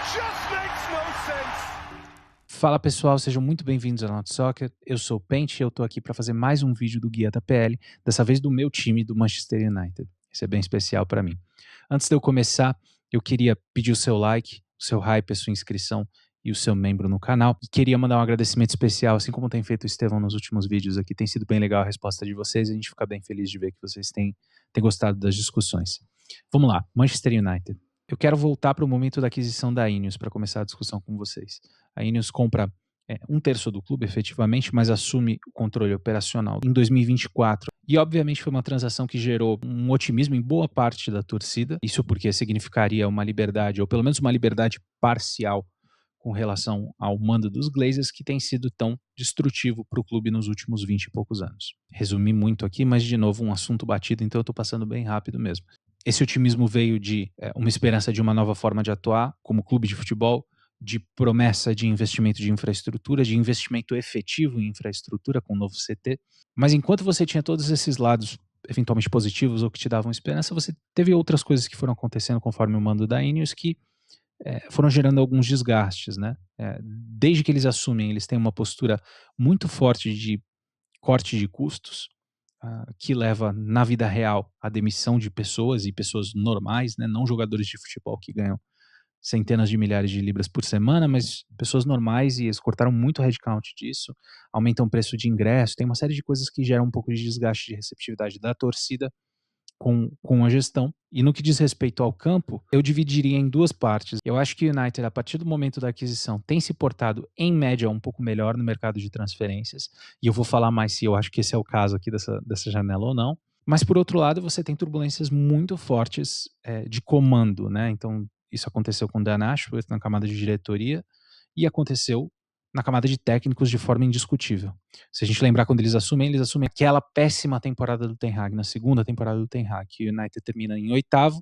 just makes no sense. Fala pessoal, sejam muito bem-vindos ao Not Soccer. Eu sou o Pente e eu tô aqui para fazer mais um vídeo do Guia da PL, dessa vez do meu time, do Manchester United. Isso é bem especial para mim. Antes de eu começar, eu queria pedir o seu like, o seu hype, a sua inscrição e o seu membro no canal. E queria mandar um agradecimento especial, assim como tem feito o Estevão nos últimos vídeos aqui. Tem sido bem legal a resposta de vocês e a gente fica bem feliz de ver que vocês têm gostado das discussões. Vamos lá, Manchester United. Eu quero voltar para o momento da aquisição da Ineos para começar a discussão com vocês. A Ineos compra um terço do clube, efetivamente, mas assume o controle operacional em 2024. E, obviamente, foi uma transação que gerou um otimismo em boa parte da torcida. Isso porque significaria uma liberdade, ou pelo menos uma liberdade parcial, com relação ao mando dos Glazers, que tem sido tão destrutivo para o clube nos últimos 20 e poucos anos. Resumi muito aqui, mas, de novo, um assunto batido, então eu estou passando bem rápido mesmo. Esse otimismo veio de uma esperança de uma nova forma de atuar como clube de futebol, de promessa de investimento de infraestrutura, de investimento efetivo em infraestrutura com o novo CT. Mas enquanto você tinha todos esses lados eventualmente positivos ou que te davam esperança, você teve outras coisas que foram acontecendo conforme o mando da Ineos que foram gerando alguns desgastes, né? Desde que eles assumem, eles têm uma postura muito forte de corte de custos, que leva na vida real à demissão de pessoas e pessoas normais, né? Não jogadores de futebol que ganham centenas de milhares de libras por semana, mas pessoas normais, e eles cortaram muito o headcount disso, aumentam o preço de ingresso, tem uma série de coisas que geram um pouco de desgaste de receptividade da torcida com a gestão. E no que diz respeito ao campo, eu dividiria em duas partes. Eu acho que o United, a partir do momento da aquisição, tem se portado, em média, um pouco melhor no mercado de transferências, e eu vou falar mais se eu acho que esse é o caso aqui dessa janela ou não. Mas, por outro lado, você tem turbulências muito fortes de comando, né? Então, isso aconteceu com o Dan Ashworth na camada de diretoria e aconteceu na camada de técnicos de forma indiscutível. Se a gente lembrar quando eles assumem aquela péssima temporada do Ten Hag, na segunda temporada do Ten Hag, que o United termina em 8º,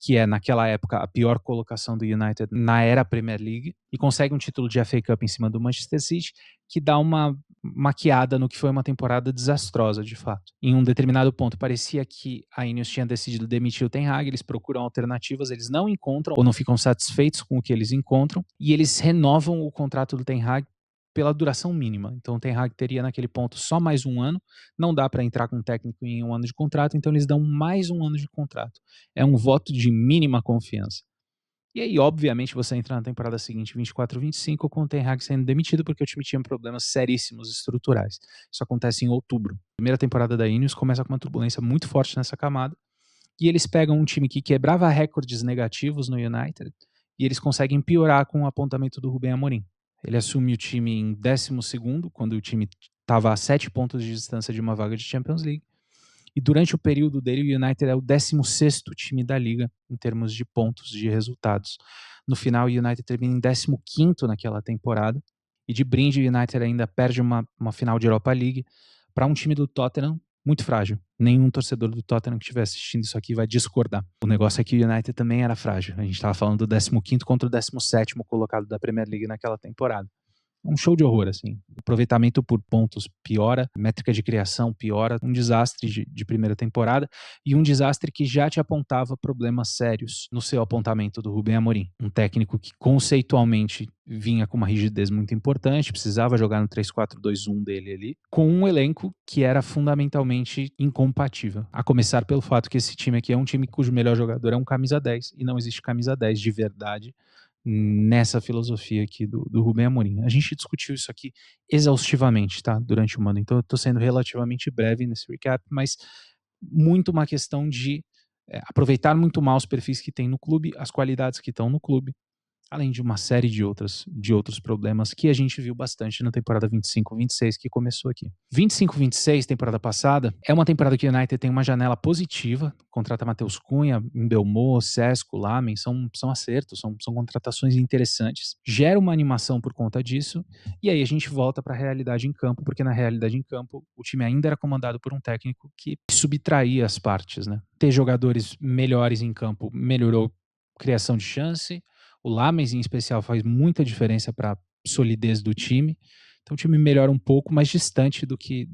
que é naquela época a pior colocação do United na era Premier League, e consegue um título de FA Cup em cima do Manchester City, que dá uma maquiada no que foi uma temporada desastrosa, de fato. Em um determinado ponto, parecia que a Ineos tinha decidido demitir o Ten Hag, eles procuram alternativas, eles não encontram, ou não ficam satisfeitos com o que eles encontram, e eles renovam o contrato do Ten Hag pela duração mínima. Então o Ten Hag teria naquele ponto só mais um ano, não dá para entrar com um técnico em um ano de contrato, então eles dão mais um ano de contrato. É um voto de mínima confiança. E aí, obviamente, você entra na temporada seguinte, 24-25, com o Ten Hag sendo demitido porque o time tinha problemas seríssimos estruturais. Isso acontece em outubro. A primeira temporada da Ineos começa com uma turbulência muito forte nessa camada, e eles pegam um time que quebrava recordes negativos no United, e eles conseguem piorar com o apontamento do Rubem Amorim. Ele assume o time em 12º, quando o time estava a 7 pontos de distância de uma vaga de Champions League. E durante o período dele, o United é o 16º time da liga em termos de pontos, de resultados. No final, o United termina em 15º naquela temporada. E de brinde, o United ainda perde uma final de Europa League para um time do Tottenham muito frágil. Nenhum torcedor do Tottenham que estiver assistindo isso aqui vai discordar. O negócio é que o United também era frágil. A gente estava falando do 15º contra o 17º colocado da Premier League naquela temporada. Um show de horror, assim. O aproveitamento por pontos piora, métrica de criação piora, um desastre de primeira temporada, e um desastre que já te apontava problemas sérios no seu apontamento do Rubem Amorim. Um técnico que conceitualmente vinha com uma rigidez muito importante, precisava jogar no 3-4-2-1 dele ali, com um elenco que era fundamentalmente incompatível. A começar pelo fato que esse time aqui é um time cujo melhor jogador é um camisa 10, e não existe camisa 10 de verdade nessa filosofia aqui do Rubem Amorim. A gente discutiu isso aqui exaustivamente, tá? Durante o ano. Então eu tô sendo relativamente breve nesse recap, mas muito uma questão de aproveitar muito mal os perfis que tem no clube, as qualidades que estão no clube, além de uma série de outros problemas que a gente viu bastante na temporada 25-26 que começou aqui. 25-26, temporada passada, é uma temporada que o United tem uma janela positiva, contrata Matheus Cunha, Mbeumo, Sesco, Lamen, são acertos, são contratações interessantes, gera uma animação por conta disso, e aí a gente volta para a realidade em campo, porque na realidade em campo o time ainda era comandado por um técnico que subtraía as partes, né? Ter jogadores melhores em campo melhorou criação de chance. O Lames, em especial, faz muita diferença para a solidez do time. Então o time melhora um pouco, mais distante do que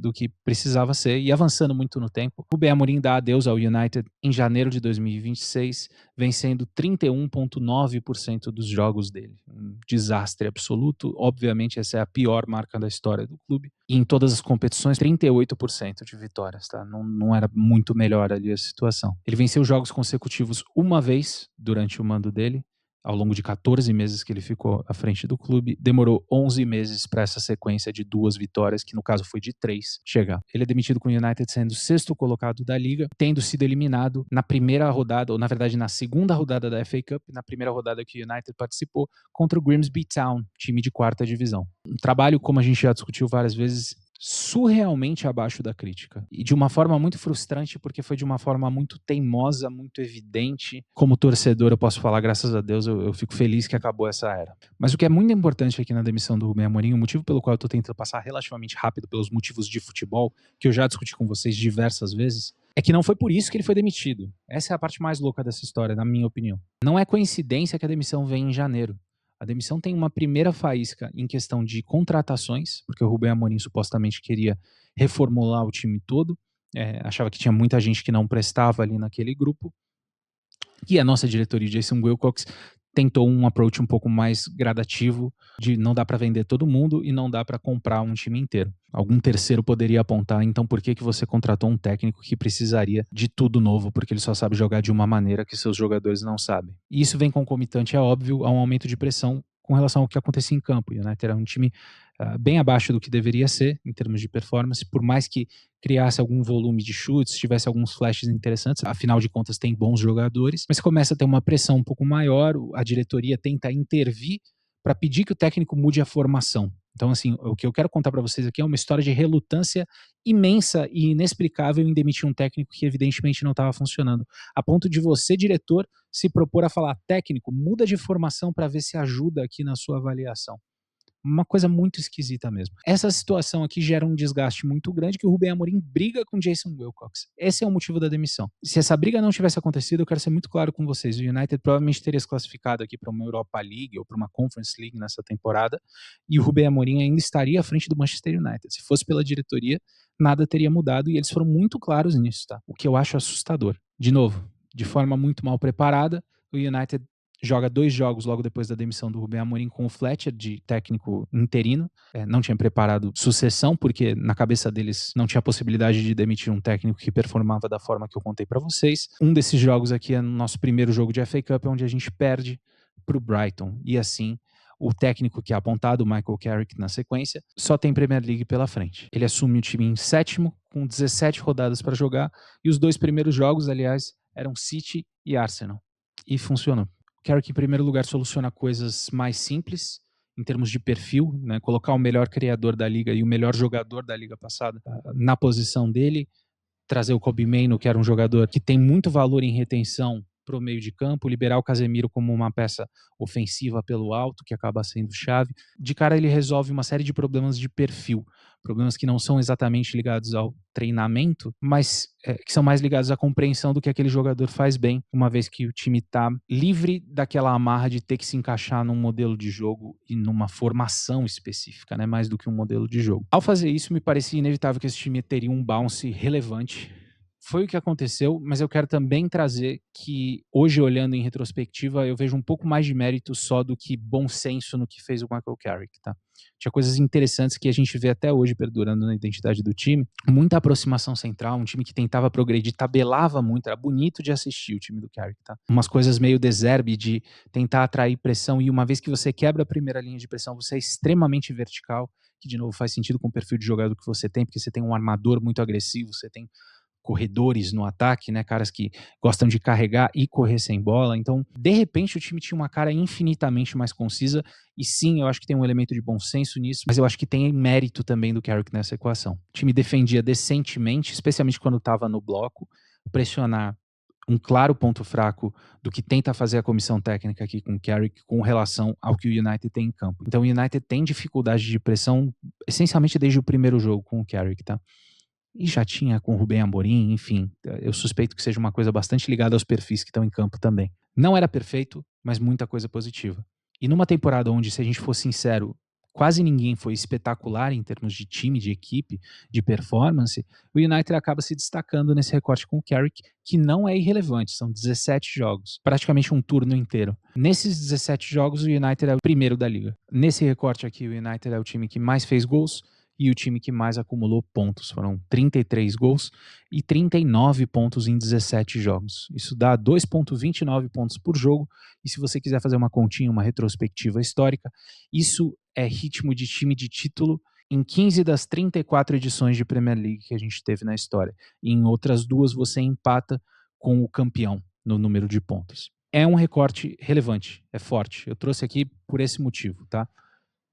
precisava ser e avançando muito no tempo. Rubem Amorim dá adeus ao United em janeiro de 2026, vencendo 31,9% dos jogos dele. Um desastre absoluto. Obviamente essa é a pior marca da história do clube. E em todas as competições, 38% de vitórias, tá? Não era muito melhor ali a situação. Ele venceu jogos consecutivos uma vez durante o mando dele, ao longo de 14 meses que ele ficou à frente do clube. Demorou 11 meses para essa sequência de 2 vitórias, que no caso foi de 3, chegar. Ele é demitido com o United sendo o 6º colocado da liga, tendo sido eliminado na primeira rodada, ou na verdade na segunda rodada da FA Cup, na primeira rodada que o United participou, contra o Grimsby Town, time de 4ª divisão. Um trabalho, como a gente já discutiu várias vezes, surrealmente abaixo da crítica. E de uma forma muito frustrante, porque foi de uma forma muito teimosa, muito evidente. Como torcedor, eu posso falar, graças a Deus, eu fico feliz que acabou essa era. Mas o que é muito importante aqui na demissão do Rubem Amorim, o motivo pelo qual eu tô tentando passar relativamente rápido pelos motivos de futebol, que eu já discuti com vocês diversas vezes, é que não foi por isso que ele foi demitido. Essa é a parte mais louca dessa história, na minha opinião. Não é coincidência que a demissão vem em janeiro. A demissão tem uma primeira faísca em questão de contratações, porque o Rubem Amorim supostamente queria reformular o time todo, achava que tinha muita gente que não prestava ali naquele grupo, e a nossa diretoria, Jason Wilcox, tentou um approach um pouco mais gradativo, de não dá para vender todo mundo e não dá para comprar um time inteiro. Algum terceiro poderia apontar, então por que você contratou um técnico que precisaria de tudo novo, porque ele só sabe jogar de uma maneira que seus jogadores não sabem. E isso vem concomitante, é óbvio, a um aumento de pressão com relação ao que acontecia em campo. O United era um time bem abaixo do que deveria ser, em termos de performance, por mais que criasse algum volume de chutes, tivesse alguns flashes interessantes, afinal de contas tem bons jogadores, mas começa a ter uma pressão um pouco maior, a diretoria tenta intervir para pedir que o técnico mude a formação. Então, assim, o que eu quero contar para vocês aqui é uma história de relutância imensa e inexplicável em demitir um técnico que evidentemente não estava funcionando, a ponto de você, diretor, se propor a falar: técnico, muda de formação para ver se ajuda aqui na sua avaliação. Uma coisa muito esquisita mesmo. Essa situação aqui gera um desgaste muito grande, que o Rubem Amorim briga com Jason Wilcox. Esse é o motivo da demissão. Se essa briga não tivesse acontecido, eu quero ser muito claro com vocês, o United provavelmente teria se classificado aqui para uma Europa League ou para uma Conference League nessa temporada, e o Rubem Amorim ainda estaria à frente do Manchester United. Se fosse pela diretoria, nada teria mudado, e eles foram muito claros nisso, tá? O que eu acho assustador. De novo, de forma muito mal preparada, o United joga 2 jogos logo depois da demissão do Rubem Amorim com o Fletcher, de técnico interino. Não tinha preparado sucessão, porque na cabeça deles não tinha possibilidade de demitir um técnico que performava da forma que eu contei para vocês. Um desses jogos aqui é no nosso primeiro jogo de FA Cup, onde a gente perde para o Brighton. E assim, o técnico que é apontado, o Michael Carrick, na sequência, só tem Premier League pela frente. Ele assume o time em 7º, com 17 rodadas para jogar, e os 2 primeiros jogos, aliás, eram City e Arsenal. E funcionou. Carrick, em primeiro lugar, soluciona coisas mais simples, em termos de perfil, né? Colocar o melhor criador da liga e o melhor jogador da liga passada na posição dele, trazer o Kobbie Mainoo, que era um jogador que tem muito valor em retenção para o meio de campo, liberar o Casemiro como uma peça ofensiva pelo alto, que acaba sendo chave. De cara, ele resolve uma série de problemas de perfil, problemas que não são exatamente ligados ao treinamento, mas que são mais ligados à compreensão do que aquele jogador faz bem, uma vez que o time está livre daquela amarra de ter que se encaixar num modelo de jogo e numa formação específica, né, mais do que um modelo de jogo. Ao fazer isso, me parecia inevitável que esse time teria um bounce relevante. Foi o que aconteceu, mas eu quero também trazer que, hoje, olhando em retrospectiva, eu vejo um pouco mais de mérito só do que bom senso no que fez o Michael Carrick, tá? Tinha coisas interessantes que a gente vê até hoje perdurando na identidade do time. Muita aproximação central, um time que tentava progredir, tabelava muito, era bonito de assistir o time do Carrick, tá? Umas coisas meio De Zerbi, de tentar atrair pressão, e uma vez que você quebra a primeira linha de pressão, você é extremamente vertical, que de novo faz sentido com o perfil de jogador que você tem, porque você tem um armador muito agressivo, você tem corredores no ataque, né, caras que gostam de carregar e correr sem bola. Então, de repente, o time tinha uma cara infinitamente mais concisa, e sim, eu acho que tem um elemento de bom senso nisso, mas eu acho que tem mérito também do Carrick nessa equação. O time defendia decentemente, especialmente quando estava no bloco, pressionar um claro ponto fraco do que tenta fazer a comissão técnica aqui com o Carrick com relação ao que o United tem em campo. Então, o United tem dificuldade de pressão essencialmente desde o primeiro jogo com o Carrick, tá? E já tinha com o Rubem Amorim, enfim, eu suspeito que seja uma coisa bastante ligada aos perfis que estão em campo também. Não era perfeito, mas muita coisa positiva. E numa temporada onde, se a gente for sincero, quase ninguém foi espetacular em termos de time, de equipe, de performance, o United acaba se destacando nesse recorte com o Carrick, que não é irrelevante, são 17 jogos, praticamente um turno inteiro. Nesses 17 jogos, o United é o primeiro da liga. Nesse recorte aqui, o United é o time que mais fez gols e o time que mais acumulou pontos. Foram 33 gols e 39 pontos em 17 jogos. Isso dá 2,29 pontos por jogo, e se você quiser fazer uma continha, uma retrospectiva histórica, isso é ritmo de time de título em 15 das 34 edições de Premier League que a gente teve na história. E em outras duas você empata com o campeão no número de pontos. É um recorte relevante, é forte. Eu trouxe aqui por esse motivo, tá?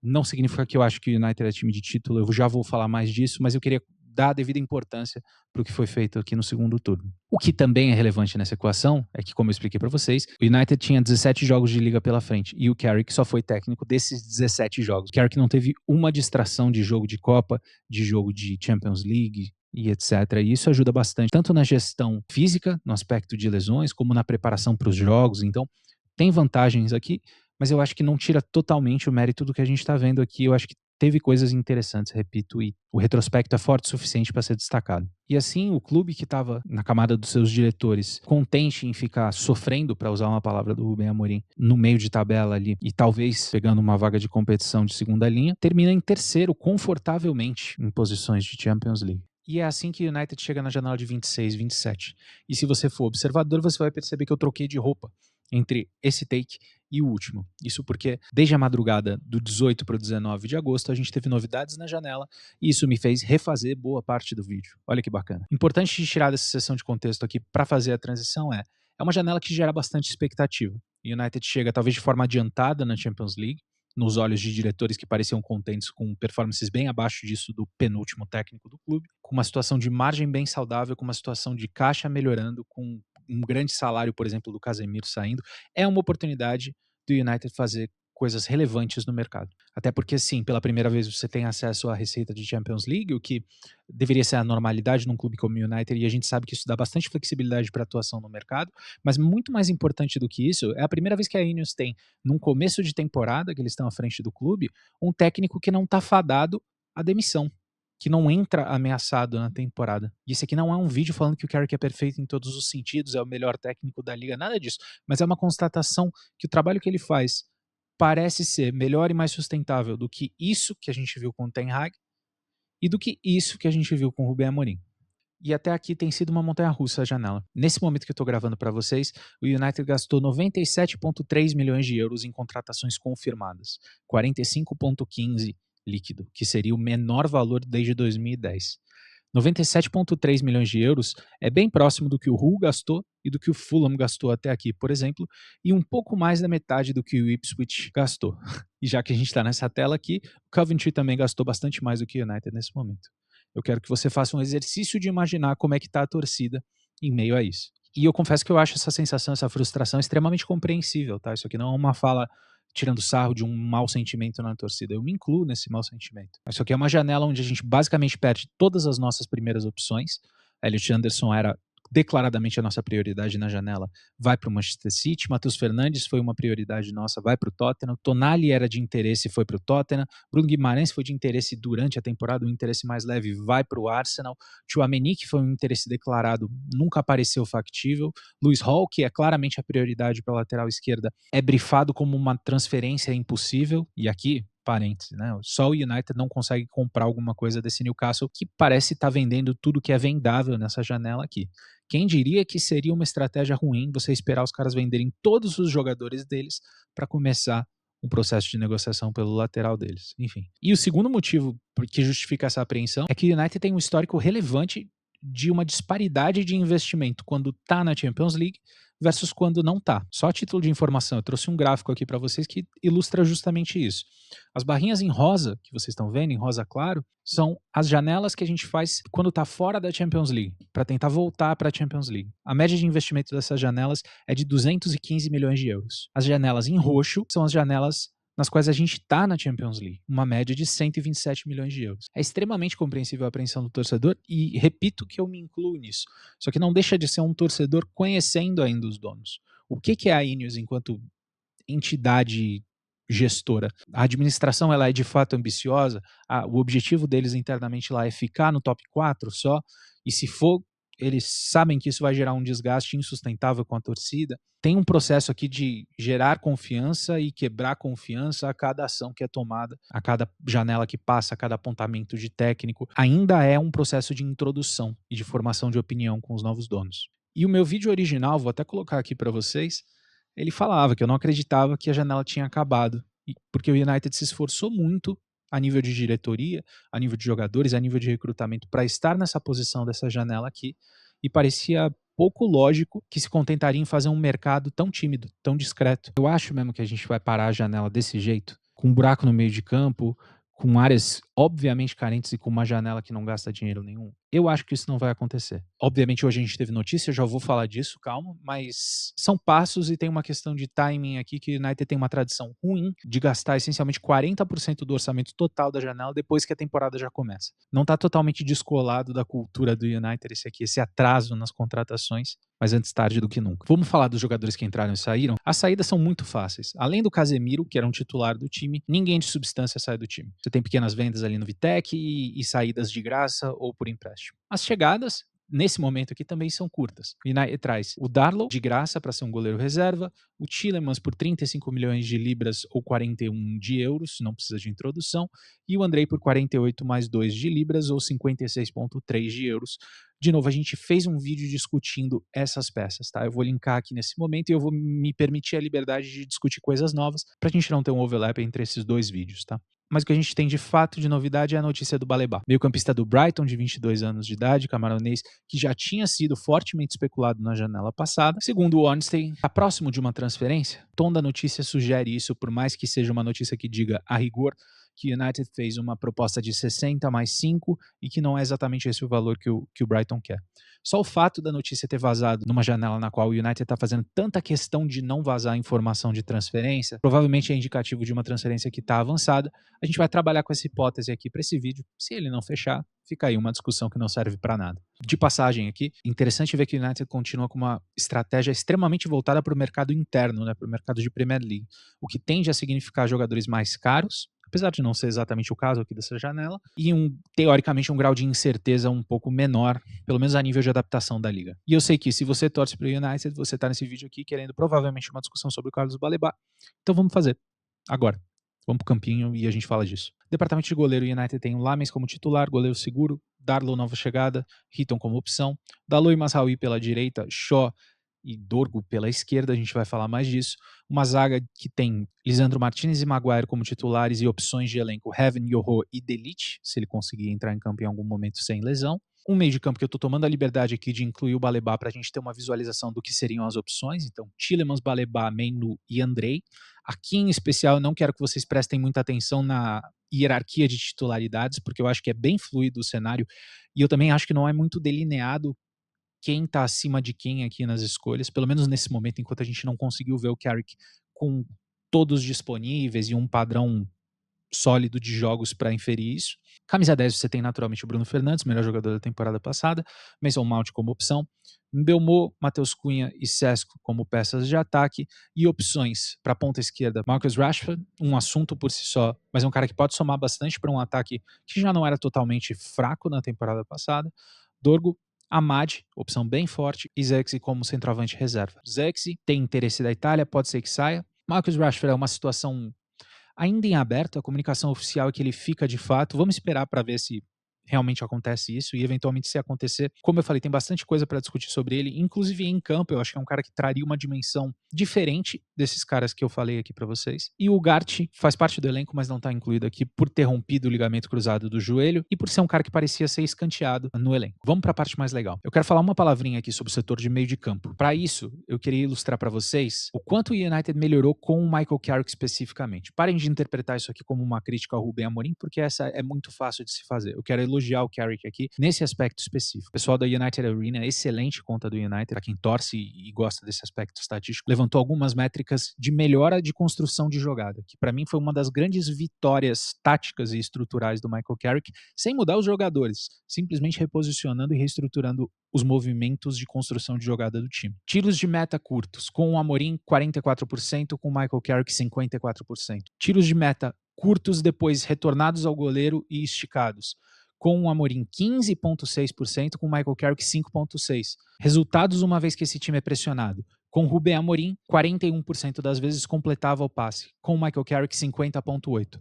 Não significa que eu acho que o United é time de título, eu já vou falar mais disso, mas eu queria dar a devida importância para o que foi feito aqui no segundo turno. O que também é relevante nessa equação é que, como eu expliquei para vocês, o United tinha 17 jogos de liga pela frente e o Carrick só foi técnico desses 17 jogos. O Carrick não teve uma distração de jogo de Copa, de jogo de Champions League e etc. E isso ajuda bastante, tanto na gestão física, no aspecto de lesões, como na preparação para os jogos. Então, tem vantagens aqui, mas eu acho que não tira totalmente o mérito do que a gente está vendo aqui. Eu acho que teve coisas interessantes, repito, e o retrospecto é forte o suficiente para ser destacado. E assim, o clube que estava na camada dos seus diretores, contente em ficar sofrendo, para usar uma palavra do Rubem Amorim, no meio de tabela ali, e talvez pegando uma vaga de competição de segunda linha, termina em terceiro, confortavelmente, em posições de Champions League. E é assim que o United chega na janela de 26, 27. E se você for observador, você vai perceber que eu troquei de roupa entre esse take e o último. Isso porque desde a madrugada do 18 para o 19 de agosto a gente teve novidades na janela e isso me fez refazer boa parte do vídeo. Olha que bacana. Importante de tirar dessa sessão de contexto aqui para fazer a transição é uma janela que gera bastante expectativa. O United chega talvez de forma adiantada na Champions League, nos olhos de diretores que pareciam contentes com performances bem abaixo disso do penúltimo técnico do clube, com uma situação de margem bem saudável, com uma situação de caixa melhorando, com um grande salário, por exemplo, do Casemiro saindo. É uma oportunidade do United fazer coisas relevantes no mercado. Até porque, sim, pela primeira vez você tem acesso à receita de Champions League, o que deveria ser a normalidade num clube como o United, e a gente sabe que isso dá bastante flexibilidade para atuação no mercado, mas muito mais importante do que isso, é a primeira vez que a Ineos tem, num começo de temporada, que eles estão à frente do clube, um técnico que não está fadado à demissão, que não entra ameaçado na temporada. E esse aqui não é um vídeo falando que o Carrick é perfeito em todos os sentidos, é o melhor técnico da liga, nada disso, mas é uma constatação que o trabalho que ele faz parece ser melhor e mais sustentável do que isso que a gente viu com o Ten Hag e do que isso que a gente viu com o Rubem Amorim. E até aqui tem sido uma montanha-russa a janela. Nesse momento que eu estou gravando para vocês, o United gastou 97,3 milhões de euros em contratações confirmadas, 45,15 líquido, que seria o menor valor desde 2010. 97,3 milhões de euros é bem próximo do que o Hull gastou e do que o Fulham gastou até aqui, por exemplo, e um pouco mais da metade do que o Ipswich gastou. E já que a gente está nessa tela aqui, o Coventry também gastou bastante mais do que o United nesse momento. Eu quero que você faça um exercício de imaginar como é que está a torcida em meio a isso. E eu confesso que eu acho essa sensação, essa frustração extremamente compreensível, tá? Isso aqui não é uma fala tirando sarro de um mau sentimento na torcida. Eu me incluo nesse mau sentimento. Isso aqui é uma janela onde a gente basicamente perde todas as nossas primeiras opções. Elliot Anderson era declaradamente a nossa prioridade na janela, vai para o Manchester City. Matheus Fernandes foi uma prioridade nossa, vai para o Tottenham. Tonali era de interesse, foi para o Tottenham. Bruno Guimarães foi de interesse durante a temporada, um interesse mais leve, vai para o Arsenal. Tchouaméni, que foi um interesse declarado, nunca apareceu factível. Lewis Hall, que é claramente a prioridade para a lateral esquerda, é brifado como uma transferência impossível, e aqui parênteses, né? Só o United não consegue comprar alguma coisa desse Newcastle, que parece estar vendendo tudo que é vendável nessa janela aqui. Quem diria que seria uma estratégia ruim você esperar os caras venderem todos os jogadores deles para começar um processo de negociação pelo lateral deles. Enfim. E o segundo motivo que justifica essa apreensão é que o United tem um histórico relevante de uma disparidade de investimento quando está na Champions League versus quando não está. Só a título de informação, eu trouxe um gráfico aqui para vocês que ilustra justamente isso. As barrinhas em rosa, que vocês estão vendo, em rosa claro, são as janelas que a gente faz quando está fora da Champions League, para tentar voltar para a Champions League. A média de investimento dessas janelas é de 215 milhões de euros. As janelas em roxo são as janelas nas quais a gente está na Champions League, uma média de 127 milhões de euros. É extremamente compreensível a apreensão do torcedor e repito que eu me incluo nisso. Só que não deixa de ser um torcedor conhecendo ainda os donos. O que é a Ineos enquanto entidade gestora. A administração ela é de fato ambiciosa, o objetivo deles internamente lá é ficar no top 4 só, e se for, eles sabem que isso vai gerar um desgaste insustentável com a torcida. Tem um processo aqui de gerar confiança e quebrar confiança a cada ação que é tomada, a cada janela que passa, a cada apontamento de técnico. Ainda é um processo de introdução e de formação de opinião com os novos donos. E o meu vídeo original, vou até colocar aqui para vocês, ele falava que eu não acreditava que a janela tinha acabado, porque o United se esforçou muito a nível de diretoria, a nível de jogadores, a nível de recrutamento para estar nessa posição dessa janela aqui, e parecia pouco lógico que se contentaria em fazer um mercado tão tímido, tão discreto. Eu acho mesmo que a gente vai parar a janela desse jeito, com um buraco no meio de campo, com áreas obviamente carentes e com uma janela que não gasta dinheiro nenhum. Eu acho que isso não vai acontecer. Obviamente hoje a gente teve notícia, eu já vou falar disso, calma, mas são passos e tem uma questão de timing aqui que o United tem uma tradição ruim de gastar essencialmente 40% do orçamento total da janela depois que a temporada já começa. Não está totalmente descolado da cultura do United esse atraso nas contratações, mas antes tarde do que nunca. Vamos falar dos jogadores que entraram e saíram? As saídas são muito fáceis. Além do Casemiro, que era um titular do time, ninguém de substância sai do time. Você tem pequenas vendas ali no Vitec e saídas de graça ou por empréstimo. As chegadas, nesse momento aqui, também são curtas. O United traz o Darlow de graça para ser um goleiro reserva, o Tielemans por 35 milhões de libras ou 41 de euros, não precisa de introdução, e o Andrei por 48 mais 2 de libras ou 56,3 de euros. De novo, a gente fez um vídeo discutindo essas peças, tá? Eu vou linkar aqui nesse momento e eu vou me permitir a liberdade de discutir coisas novas para a gente não ter um overlap entre esses dois vídeos, tá? Mas o que a gente tem de fato de novidade é a notícia do Baleba, meio-campista do Brighton, de 22 anos de idade, camaronês, que já tinha sido fortemente especulado na janela passada. Segundo o Ornstein, está próximo de uma transferência. O tom da notícia sugere isso, por mais que seja uma notícia que diga a rigor que o United fez uma proposta de 60 mais 5 e que não é exatamente esse o valor que o Brighton quer. Só o fato da notícia ter vazado numa janela na qual o United está fazendo tanta questão de não vazar informação de transferência, provavelmente é indicativo de uma transferência que está avançada. A gente vai trabalhar com essa hipótese aqui para esse vídeo. Se ele não fechar, fica aí uma discussão que não serve para nada. De passagem aqui, interessante ver que o United continua com uma estratégia extremamente voltada para o mercado interno, né, para o mercado de Premier League, o que tende a significar jogadores mais caros, apesar de não ser exatamente o caso aqui dessa janela, e teoricamente um grau de incerteza um pouco menor, pelo menos a nível de adaptação da liga. E eu sei que se você torce para o United, você está nesse vídeo aqui querendo provavelmente uma discussão sobre o Carlos Baleba, então vamos fazer, agora. Vamos pro campinho e a gente fala disso. Departamento de goleiro, o United tem o Lamens como titular, goleiro seguro, Darlow nova chegada, Heaton como opção, Dalot e Mazraoui pela direita, Shaw e Dorgu pela esquerda, a gente vai falar mais disso. Uma zaga que tem Lisandro Martinez e Maguire como titulares e opções de elenco Heaven, Yoho e Delite, se ele conseguir entrar em campo em algum momento sem lesão. Um meio de campo que eu estou tomando a liberdade aqui de incluir o Baleba para a gente ter uma visualização do que seriam as opções. Então, Tielemans, Baleba, Menu e Andrei. Aqui em especial eu não quero que vocês prestem muita atenção na hierarquia de titularidades, porque eu acho que é bem fluido o cenário e eu também acho que não é muito delineado quem está acima de quem aqui nas escolhas, pelo menos nesse momento, enquanto a gente não conseguiu ver o Carrick com todos disponíveis e um padrão sólido de jogos para inferir isso. Camisa 10 você tem naturalmente o Bruno Fernandes, melhor jogador da temporada passada, Mason Mount como opção, Mbeumo, Matheus Cunha e Sesco como peças de ataque e opções para a ponta esquerda, Marcus Rashford, um assunto por si só, mas é um cara que pode somar bastante para um ataque que já não era totalmente fraco na temporada passada, Dorgu, Amad, opção bem forte, e Zexi como centroavante reserva. Zexi tem interesse da Itália, pode ser que saia. Marcus Rashford é uma situação ainda em aberto, a comunicação oficial é que ele fica de fato. Vamos esperar para ver se realmente acontece isso e eventualmente se acontecer, como eu falei, tem bastante coisa para discutir sobre ele, inclusive em campo. Eu acho que é um cara que traria uma dimensão diferente desses caras que eu falei aqui para vocês. E o Gart faz parte do elenco, mas não tá incluído aqui por ter rompido o ligamento cruzado do joelho e por ser um cara que parecia ser escanteado no elenco. Vamos para a parte mais legal. Eu quero falar uma palavrinha aqui sobre o setor de meio de campo. Para isso, eu queria ilustrar para vocês o quanto o United melhorou com o Michael Carrick especificamente. Parem de interpretar isso aqui como uma crítica ao Rubem Amorim, porque essa é muito fácil de se fazer. Eu quero elogiar o Carrick aqui nesse aspecto específico. O pessoal da United Arena, excelente conta do United, para quem torce e gosta desse aspecto estatístico, levantou algumas métricas de melhora de construção de jogada, que para mim foi uma das grandes vitórias táticas e estruturais do Michael Carrick, sem mudar os jogadores, simplesmente reposicionando e reestruturando os movimentos de construção de jogada do time. Tiros de meta curtos, com o Amorim 44%, com o Michael Carrick 54%. Tiros de meta curtos depois retornados ao goleiro e esticados, com o Amorim 15,6%, com o Michael Carrick 5,6%. Resultados uma vez que esse time é pressionado. Com o Rubem Amorim, 41% das vezes completava o passe, com o Michael Carrick 50,8%.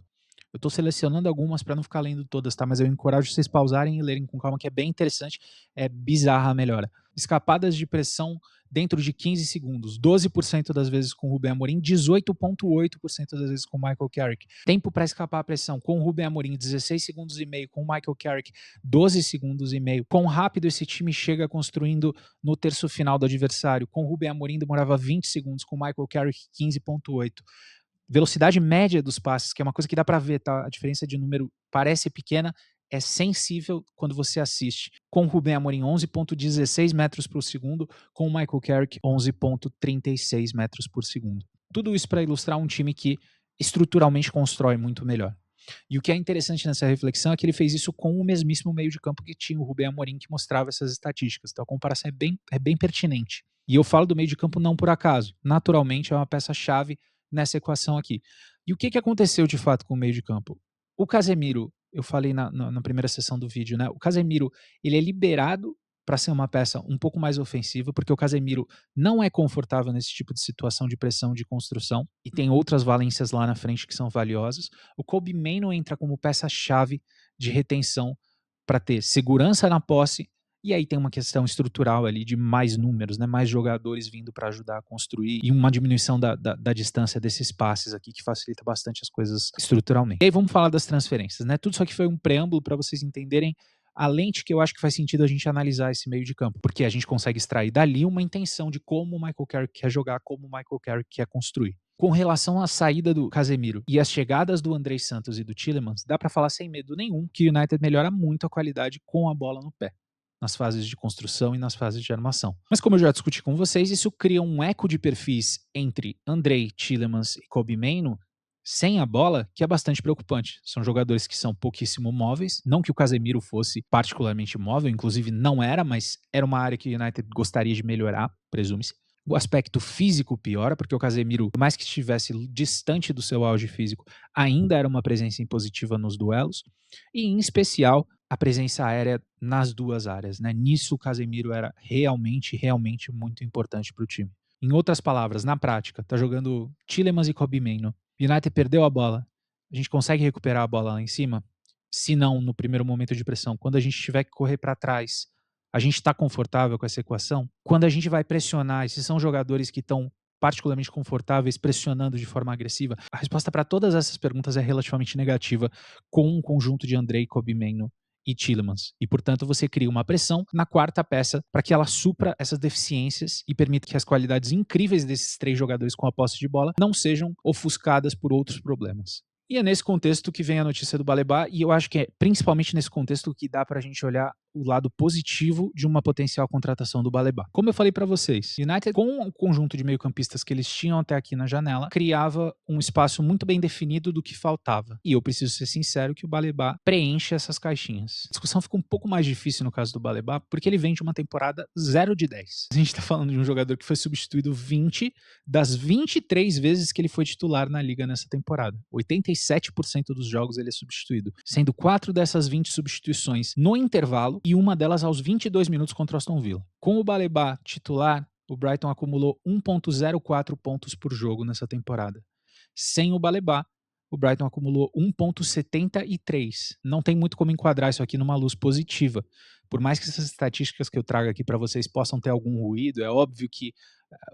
Eu estou selecionando algumas para não ficar lendo todas, tá? Mas eu encorajo vocês pausarem e lerem com calma, que é bem interessante, é bizarra a melhora. Escapadas de pressão dentro de 15 segundos, 12% das vezes com o Rubem Amorim, 18,8% das vezes com o Michael Carrick. Tempo para escapar a pressão com o Rubem Amorim, 16 segundos e meio, com o Michael Carrick, 12 segundos e meio. Quão rápido esse time chega construindo no terço final do adversário. Com o Rubem Amorim demorava 20 segundos, com o Michael Carrick 15,8. Velocidade média dos passes, que é uma coisa que dá para ver, tá? A diferença de número parece pequena, é sensível quando você assiste. Com o Rubem Amorim, 11,16 metros por segundo, com o Michael Carrick, 11,36 metros por segundo. Tudo isso para ilustrar um time que estruturalmente constrói muito melhor. E o que é interessante nessa reflexão é que ele fez isso com o mesmíssimo meio de campo que tinha o Rubem Amorim, que mostrava essas estatísticas. Então a comparação é bem pertinente. E eu falo do meio de campo não por acaso. Naturalmente é uma peça-chave nessa equação aqui. E o que aconteceu de fato com o meio de campo? O Casemiro, eu falei na primeira sessão do vídeo, né? O Casemiro, ele é liberado para ser uma peça um pouco mais ofensiva, porque o Casemiro não é confortável nesse tipo de situação de pressão de construção, e tem outras valências lá na frente que são valiosas. O Kobbie Mainoo entra como peça-chave de retenção para ter segurança na posse. E aí tem uma questão estrutural ali de mais números, né? Mais jogadores vindo para ajudar a construir e uma diminuição da distância desses passes aqui que facilita bastante as coisas estruturalmente. E aí vamos falar das transferências, né? Tudo isso aqui foi um preâmbulo para vocês entenderem a lente que eu acho que faz sentido a gente analisar esse meio de campo, porque a gente consegue extrair dali uma intenção de como o Michael Carrick quer jogar, como o Michael Carrick quer construir. Com relação à saída do Casemiro e às chegadas do Andrei Santos e do Tielemans, dá para falar sem medo nenhum que o United melhora muito a qualidade com a bola no pé, nas fases de construção e nas fases de armação. Mas como eu já discuti com vocês, isso cria um eco de perfis entre Andrei, Tielemans e Kobbie Mainoo sem a bola, que é bastante preocupante. São jogadores que são pouquíssimo móveis, não que o Casemiro fosse particularmente móvel, inclusive não era, mas era uma área que o United gostaria de melhorar, presume-se. O aspecto físico piora, porque o Casemiro, por mais que estivesse distante do seu auge físico, ainda era uma presença impositiva nos duelos, e em especial a presença aérea nas duas áreas, né? Nisso o Casemiro era realmente muito importante para o time. Em outras palavras, na prática, tá jogando Tielemans e Kobbie Mainoo. United perdeu a bola. A gente consegue recuperar a bola lá em cima? Se não, no primeiro momento de pressão, quando a gente tiver que correr para trás, a gente está confortável com essa equação? Quando a gente vai pressionar, esses são jogadores que estão particularmente confortáveis pressionando de forma agressiva? A resposta para todas essas perguntas é relativamente negativa com um conjunto de Andrei, Kobbie Mainoo e Tielemans. E, portanto, você cria uma pressão na quarta peça para que ela supra essas deficiências e permita que as qualidades incríveis desses três jogadores com a posse de bola não sejam ofuscadas por outros problemas. E é nesse contexto que vem a notícia do Baleba, e eu acho que é principalmente nesse contexto que dá para a gente olhar o lado positivo de uma potencial contratação do Baleba. Como eu falei para vocês, United, com o conjunto de meio-campistas que eles tinham até aqui na janela, criava um espaço muito bem definido do que faltava. E eu preciso ser sincero que o Baleba preenche essas caixinhas. A discussão fica um pouco mais difícil no caso do Baleba, porque ele vem de uma temporada 0 de 10. A gente tá falando de um jogador que foi substituído 20 das 23 vezes que ele foi titular na liga nessa temporada. 87% dos jogos ele é substituído, sendo 4 dessas 20 substituições no intervalo e uma delas aos 22 minutos contra o Aston Villa. Com o Baleba titular, o Brighton acumulou 1,04 pontos por jogo nessa temporada. Sem o Baleba, o Brighton acumulou 1,73. Não tem muito como enquadrar isso aqui numa luz positiva. Por mais que essas estatísticas que eu trago aqui para vocês possam ter algum ruído, é óbvio que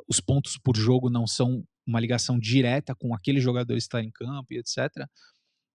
os pontos por jogo não são uma ligação direta com aquele jogador estar em campo e etc.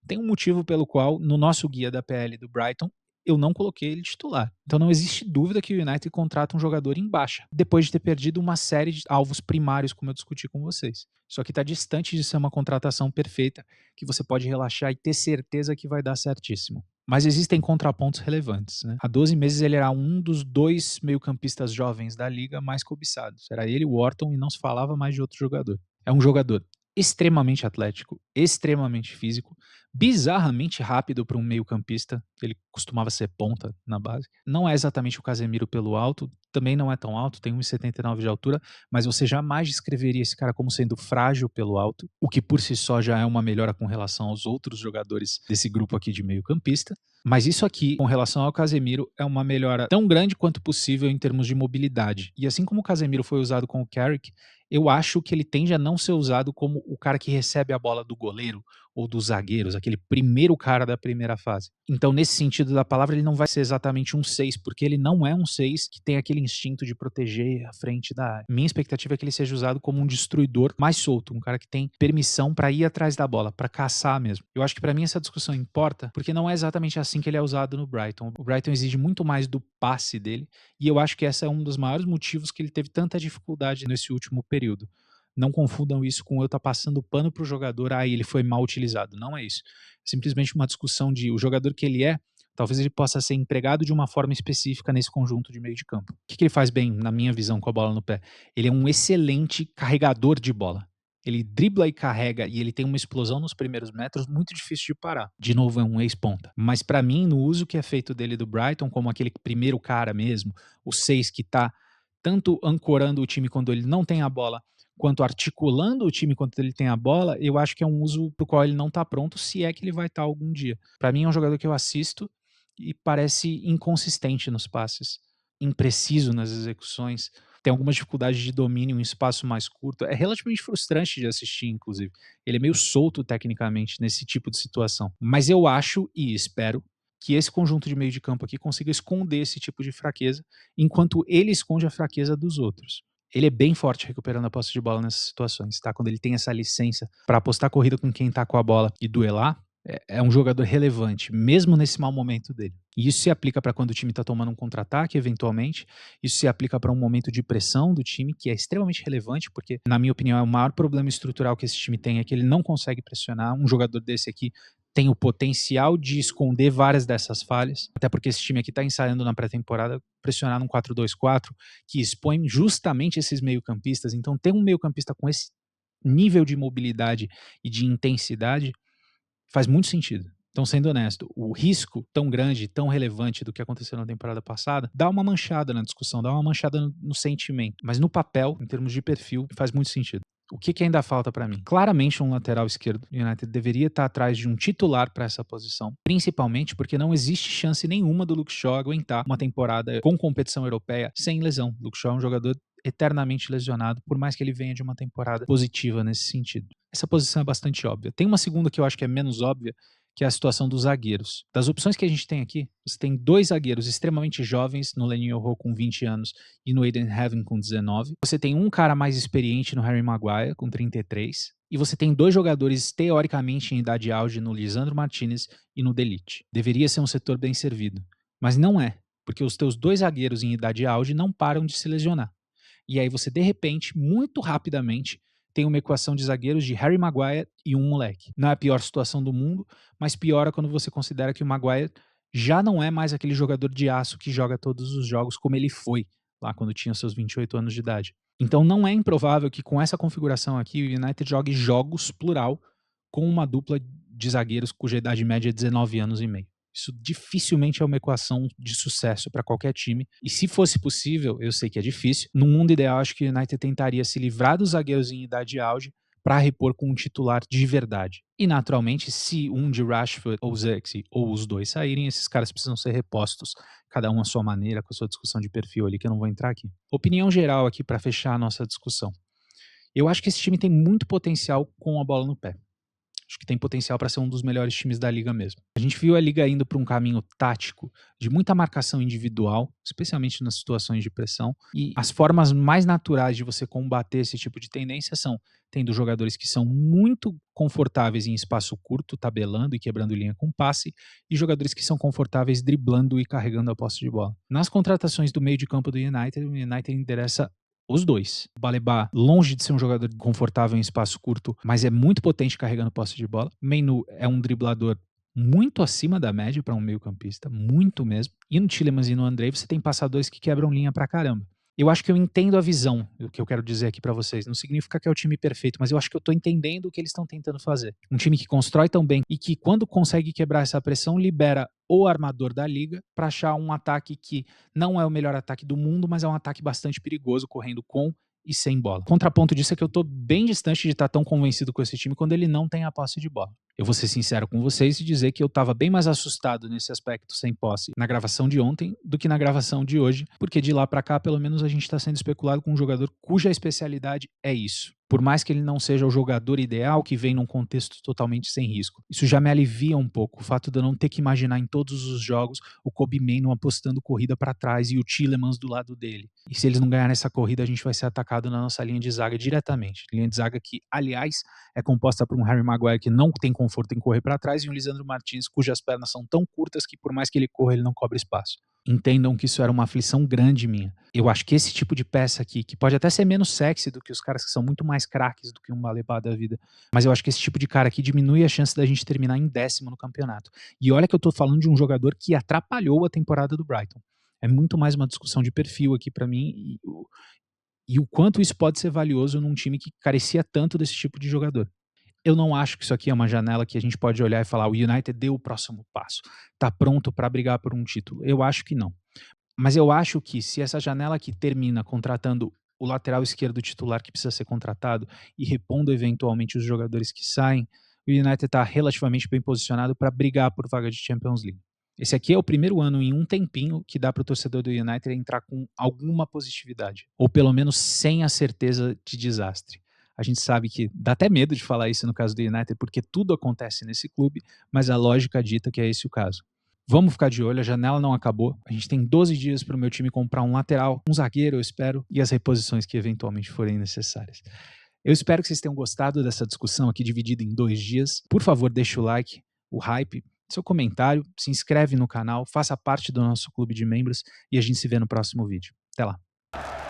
Tem um motivo pelo qual, no nosso guia da PL do Brighton, eu não coloquei ele titular. Então não existe dúvida que o United contrata um jogador em baixa, depois de ter perdido uma série de alvos primários, como eu discuti com vocês. Só que está distante de ser uma contratação perfeita, que você pode relaxar e ter certeza que vai dar certíssimo. Mas existem contrapontos relevantes, né? Há 12 meses ele era um dos 2 meio-campistas jovens da liga mais cobiçados. Era ele, o Wharton, e não se falava mais de outro jogador. É um jogador extremamente atlético, extremamente físico, bizarramente rápido para um meio-campista. Ele costumava ser ponta na base. Não é exatamente o Casemiro pelo alto, também não é tão alto, tem 1,79 de altura, mas você jamais descreveria esse cara como sendo frágil pelo alto, o que por si só já é uma melhora com relação aos outros jogadores desse grupo aqui de meio-campista. Mas isso aqui, com relação ao Casemiro, é uma melhora tão grande quanto possível em termos de mobilidade. E assim como o Casemiro foi usado com o Carrick, eu acho que ele tende a não ser usado como o cara que recebe a bola do goleiro ou dos zagueiros, aquele primeiro cara da primeira fase. Então, nesse sentido da palavra, ele não vai ser exatamente um 6, porque ele não é um 6 que tem aquele instinto de proteger a frente da área. Minha expectativa é que ele seja usado como um destruidor mais solto, um cara que tem permissão para ir atrás da bola, para caçar mesmo. Eu acho que para mim essa discussão importa, porque não é exatamente assim que ele é usado no Brighton. O Brighton exige muito mais do passe dele, e eu acho que esse é um dos maiores motivos que ele teve tanta dificuldade nesse último período. Não confundam isso com eu estar passando pano para o jogador, ele foi mal utilizado. Não é isso. É simplesmente uma discussão de o jogador que ele é, talvez ele possa ser empregado de uma forma específica nesse conjunto de meio de campo. O que ele faz bem, na minha visão, com a bola no pé? Ele é um excelente carregador de bola. Ele dribla e carrega e ele tem uma explosão nos primeiros metros muito difícil de parar. De novo, é um ex-ponta. Mas para mim, no uso que é feito dele do Brighton, como aquele primeiro cara mesmo, o 6 que tá tanto ancorando o time quando ele não tem a bola, quanto articulando o time quando ele tem a bola, eu acho que é um uso pro qual ele não tá pronto, se é que ele vai estar algum dia. Para mim é um jogador que eu assisto e parece inconsistente nos passes, impreciso nas execuções, tem algumas dificuldades de domínio em espaço mais curto. É relativamente frustrante de assistir, inclusive. Ele é meio solto tecnicamente nesse tipo de situação. Mas eu acho e espero que esse conjunto de meio de campo aqui consiga esconder esse tipo de fraqueza, enquanto ele esconde a fraqueza dos outros. Ele é bem forte recuperando a posse de bola nessas situações, tá? Quando ele tem essa licença para apostar a corrida com quem tá com a bola e duelar, é um jogador relevante, mesmo nesse mau momento dele. E isso se aplica para quando o time está tomando um contra-ataque, eventualmente. Isso se aplica para um momento de pressão do time, que é extremamente relevante, porque, na minha opinião, é o maior problema estrutural que esse time tem, é que ele não consegue pressionar. Um jogador desse aqui tem o potencial de esconder várias dessas falhas, até porque esse time aqui está ensaiando na pré-temporada pressionar num 4-2-4, que expõe justamente esses meio-campistas. Então, ter um meio-campista com esse nível de mobilidade e de intensidade faz muito sentido. Então, sendo honesto, o risco tão grande, tão relevante do que aconteceu na temporada passada, dá uma manchada na discussão, dá uma manchada no sentimento. Mas no papel, em termos de perfil, faz muito sentido. O que ainda falta para mim? Claramente um lateral esquerdo. O United deveria estar atrás de um titular para essa posição, principalmente porque não existe chance nenhuma do Luke Shaw aguentar uma temporada com competição europeia sem lesão. O Luke Shaw é um jogador eternamente lesionado, por mais que ele venha de uma temporada positiva nesse sentido. Essa posição é bastante óbvia. Tem uma segunda que eu acho que é menos óbvia, que é a situação dos zagueiros. Das opções que a gente tem aqui, você tem dois zagueiros extremamente jovens, no Lenny Yoro com 20 anos e no Aiden Heaven com 19. Você tem um cara mais experiente no Harry Maguire com 33. E você tem dois jogadores teoricamente em idade auge no Lisandro Martinez e no De Ligt. Deveria ser um setor bem servido, mas não é, porque os teus dois zagueiros em idade auge não param de se lesionar. E aí você, de repente, muito rapidamente, tem uma equação de zagueiros de Harry Maguire e um moleque. Não é a pior situação do mundo, mas piora quando você considera que o Maguire já não é mais aquele jogador de aço que joga todos os jogos como ele foi lá quando tinha seus 28 anos de idade. Então não é improvável que com essa configuração aqui o United jogue jogos, plural, com uma dupla de zagueiros cuja idade média é 19 anos e meio. Isso dificilmente é uma equação de sucesso para qualquer time. E se fosse possível, eu sei que é difícil, no mundo ideal acho que o United tentaria se livrar dos zagueiros em idade auge para repor com um titular de verdade. E naturalmente, se um de Rashford ou Zirkzee ou os dois saírem, esses caras precisam ser repostos, cada um à sua maneira, com a sua discussão de perfil ali, que eu não vou entrar aqui. Opinião geral aqui para fechar a nossa discussão. Eu acho que esse time tem muito potencial com a bola no pé. Acho que tem potencial para ser um dos melhores times da liga mesmo. A gente viu a liga indo para um caminho tático de muita marcação individual, especialmente nas situações de pressão, e as formas mais naturais de você combater esse tipo de tendência são tendo jogadores que são muito confortáveis em espaço curto, tabelando e quebrando linha com passe, e jogadores que são confortáveis driblando e carregando a posse de bola. Nas contratações do meio de campo do United, o United interessa os dois. O Baleba, longe de ser um jogador confortável em espaço curto, mas é muito potente carregando posse de bola. Menu é um driblador muito acima da média para um meio campista, muito mesmo. E no Tielemans e no Andrei você tem passadores que quebram linha pra caramba. Eu acho que eu entendo a visão, o que eu quero dizer aqui pra vocês. Não significa que é o time perfeito, mas eu acho que eu tô entendendo o que eles estão tentando fazer. Um time que constrói tão bem e que, quando consegue quebrar essa pressão, libera o armador da liga pra achar um ataque que não é o melhor ataque do mundo, mas é um ataque bastante perigoso, correndo com e sem bola. Contraponto disso é que eu tô bem distante de estar tão convencido com esse time quando ele não tem a posse de bola. Eu vou ser sincero com vocês e dizer que eu estava bem mais assustado nesse aspecto sem posse na gravação de ontem do que na gravação de hoje, porque de lá pra cá, pelo menos, a gente está sendo especulado com um jogador cuja especialidade é isso. Por mais que ele não seja o jogador ideal que vem num contexto totalmente sem risco. Isso já me alivia um pouco, o fato de eu não ter que imaginar em todos os jogos o Kobe Mainoo apostando corrida pra trás e o Tielemans do lado dele. E se eles não ganharem essa corrida, a gente vai ser atacado na nossa linha de zaga diretamente. Linha de zaga que, aliás, é composta por um Harry Maguire que não tem conforto em correr pra trás e um Lisandro Martins cujas pernas são tão curtas que, por mais que ele corra, ele não cobre espaço. Entendam que isso era uma aflição grande minha. Eu acho que esse tipo de peça aqui, que pode até ser menos sexy do que os caras que são muito mais craques do que um Baleba da vida, mas eu acho que esse tipo de cara aqui diminui a chance da gente terminar em 10º no campeonato. E olha que eu tô falando de um jogador que atrapalhou a temporada do Brighton. É muito mais uma discussão de perfil aqui pra mim e o quanto isso pode ser valioso num time que carecia tanto desse tipo de jogador. Eu não acho que isso aqui é uma janela que a gente pode olhar e falar: o United deu o próximo passo, tá pronto pra brigar por um título. Eu acho que não. Mas eu acho que, se essa janela aqui termina contratando o lateral esquerdo titular que precisa ser contratado e repondo eventualmente os jogadores que saem, o United está relativamente bem posicionado para brigar por vaga de Champions League. Esse aqui é o primeiro ano em um tempinho que dá para o torcedor do United entrar com alguma positividade, ou pelo menos sem a certeza de desastre. A gente sabe que dá até medo de falar isso no caso do United, porque tudo acontece nesse clube, mas a lógica dita que é esse o caso. Vamos ficar de olho, a janela não acabou. A gente tem 12 dias para o meu time comprar um lateral, um zagueiro, eu espero, e as reposições que eventualmente forem necessárias. Eu espero que vocês tenham gostado dessa discussão aqui dividida em 2 dias. Por favor, deixa o like, o hype, seu comentário, se inscreve no canal, faça parte do nosso clube de membros e a gente se vê no próximo vídeo. Até lá!